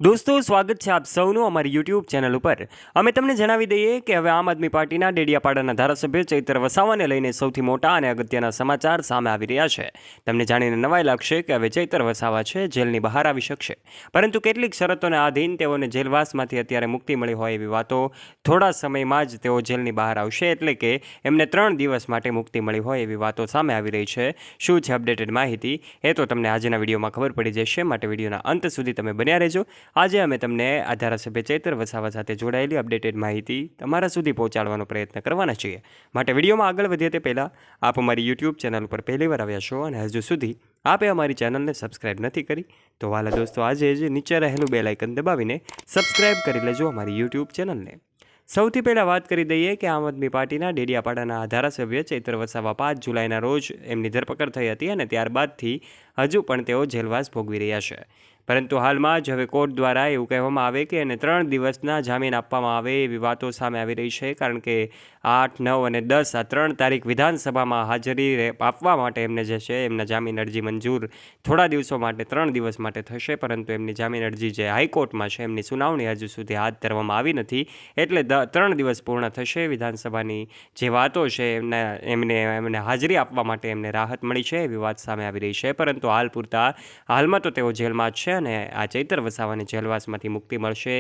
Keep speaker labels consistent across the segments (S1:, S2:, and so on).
S1: દોસ્તો સ્વાગત છે આપ સૌનું અમારી યુટ્યુબ ચેનલ ઉપર। અમે તમને જણાવી દઈએ કે હવે આમ આદમી પાર્ટીના ડેડિયાપાડાના ધારાસભ્ય ચૈતર વસાવાને લઈને સૌથી મોટા અને અગત્યના સમાચાર સામે આવી રહ્યા છે। તમને જાણીને નવાઈ લાગશે કે હવે ચૈતર વસાવા છે જેલની બહાર આવી શકશે, પરંતુ કેટલીક શરતોને આધીન તેઓને જેલવાસમાંથી અત્યારે મુક્તિ મળી હોય એવી વાતો। થોડા સમયમાં જ તેઓ જેલની બહાર આવશે, એટલે કે એમને 3 દિવસ માટે મુક્તિ મળી હોય એવી વાતો સામે આવી રહી છે। શું છે અપડેટેડ માહિતી એ તો તમને આજના વિડીયોમાં ખબર પડી જશે, માટે વિડીયોના અંત સુધી તમે બન્યા રહેજો। આજે અમે તમને આ ધારાસભ્ય ચૈતર વસાવા સાથે જોડાયેલી અપડેટેડ માહિતી તમારા સુધી પહોંચાડવાનો પ્રયત્ન કરવાના છીએ। માટે વિડીયોમાં આગળ વધીએ તે પહેલાં આપ અમારી યુટ્યુબ ચેનલ પર પહેલીવાર આવ્યા છો અને હજુ સુધી આપે અમારી ચેનલને સબસ્ક્રાઇબ નથી કરી તો વાલા દોસ્તો આજે જ નીચે રહેલું બેલ આઇકન દબાવીને સબસ્ક્રાઇબ કરી લેજો અમારી યુટ્યુબ ચેનલને। સૌથી પહેલાં વાત કરી દઈએ કે આમ આદમી પાર્ટીના ડેડિયાપાડાના ધારાસભ્ય ચૈતર વસાવા 5 જુલાઈના રોજ એમની ધરપકડ થઈ હતી અને ત્યારબાદથી હજુ પણ તેઓ જેલવાસ ભોગવી રહ્યા છે। પરંતુ હાલમાં જ હવે કોર્ટ દ્વારા એવું કહેવામાં આવે કે એને 3 દિવસના જામીન આપવામાં આવે એવી વાતો સામે આવી રહી છે, કારણ કે 8, 9 અને 10 આ 3 તારીખ વિધાનસભામાં હાજરી આપવા માટે એમને જે છે એમના જામીન અરજી મંજૂર થોડા દિવસો માટે 3 દિવસ માટે થશે, પરંતુ એમની જામીન અરજી જે હાઈકોર્ટમાં છે એમની સુનાવણી હજુ સુધી હાથ ધરવામાં આવી નથી, એટલે 3 દિવસ પૂર્ણ થશે। વિધાનસભાની જે વાતો છે એમને હાજરી આપવા માટે એમને રાહત મળી છે એવી વાત સામે આવી રહી છે, પરંતુ હાલમાં તો તેઓ જેલમાં જ છે અને આ ચૈતર વસાવાને જેલવાસમાંથી મુક્તિ મળશે,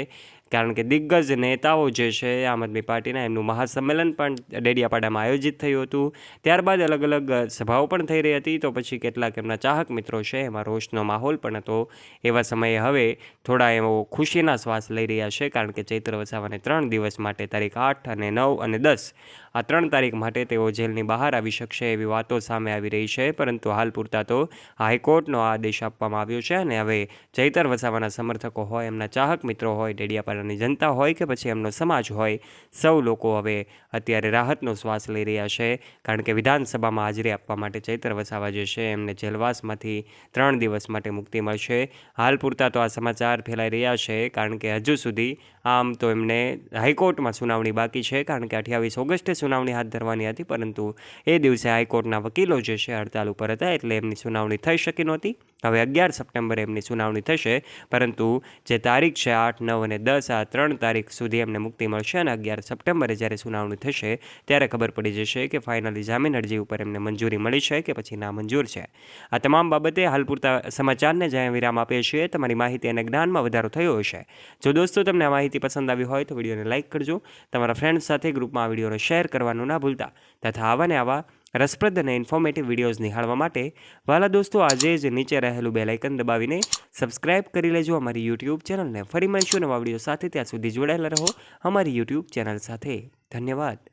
S1: કારણ કે દિગ્ગજ નેતાઓ જે છે આમ આદમી પાર્ટીના એમનું મહાસંમેલન પણ ડેડિયાપાડામાં આયોજિત થયું હતું। ત્યારબાદ અલગ અલગ સભાઓ પણ થઈ રહી હતી, તો પછી કેટલાક એમના ચાહક મિત્રો છે એમાં રોષનો માહોલ પણ હતો। એવા સમયે હવે થોડા એવો ખુશીના શ્વાસ લઈ રહ્યા છે, કારણ કે ચૈતર વસાવાને 3 દિવસ માટે તારીખ 8 અને 9 અને 10 આ 3 તારીખ માટે તેઓ જેલની બહાર આવી શકશે એવી વાતો સામે આવી રહી છે, પરંતુ હાલ પૂરતા તો હાઈકોર્ટનો આદેશ આપવામાં આવ્યો છે અને હવે ચૈતર વસાવાના સમર્થકો હોય, એમના ચાહક મિત્રો હોય, ડેડિયાપાડાની જનતા હોય કે પછી એમનો સમાજ હોય, સૌ લોકો હવે અત્યારે રાહતનો શ્વાસ લઈ રહ્યા છે, કારણ કે વિધાનસભામાં હાજરી આપવા માટે ચૈતર વસાવા જે છે એમને જેલવાસમાંથી 3 દિવસ માટે મુક્તિ મળશે। હાલ પૂરતા તો આ સમાચાર ફેલાઈ રહ્યા છે, કારણ કે હજુ સુધી આમ તો એમને હાઈકોર્ટમાં સુનાવણી બાકી છે, કારણ કે 28 ઓગસ્ટે સુનાવણી હાથ ધરવાની હતી, પરંતુ એ દિવસે હાઈકોર્ટના વકીલો જે છે હડતાલ ઉપર હતા, એટલે એમની સુનાવણી થઈ શકી નહોતી। હવે 11 સપ્ટેમ્બરે એમની સુનાવણી થશે, પરંતુ જે તારીખ છે 8, 9 અને 10 આ 3 તારીખ સુધી એમને મુક્તિ મળશે અને 11 સપ્ટેમ્બરે જ્યારે સુનાવણી થશે ત્યારે ખબર પડી જશે કે ફાઇનલી જામીન અરજી ઉપર એમને મંજૂરી મળી છે કે પછી નામંજૂર છે। આ તમામ બાબતે હાલ પૂરતા સમાચારને જ્યાં વિરામ આપીએ છીએ। તમારી માહિતી અને જ્ઞાનમાં વધારો થયો હશે। જો દોસ્તો તમને આ માહિતી પસંદ આવી હોય તો વિડીયોને લાઇક કરજો, તમારા ફ્રેન્ડ્સ સાથે ગ્રુપમાં આ વિડીયોને શેર કરવાનું ના ભૂલતા, તથા આવા રસપ્રદ અને ઇન્ફોર્મેટિવ વિડીયોઝ નિહાળવા માટે વાલા દોસ્તો આજે જ નીચે રહેલું બેલ આઇકન દબાવીને સબસ્ક્રાઇબ કરી લેજો અમારી યુટ્યુબ ચેનલને। ફરી મળીશું નવા વિડીયો સાથે, ત્યાં સુધી જોડાયેલા રહો અમારી યુટ્યુબ ચેનલ સાથે। ધન્યવાદ।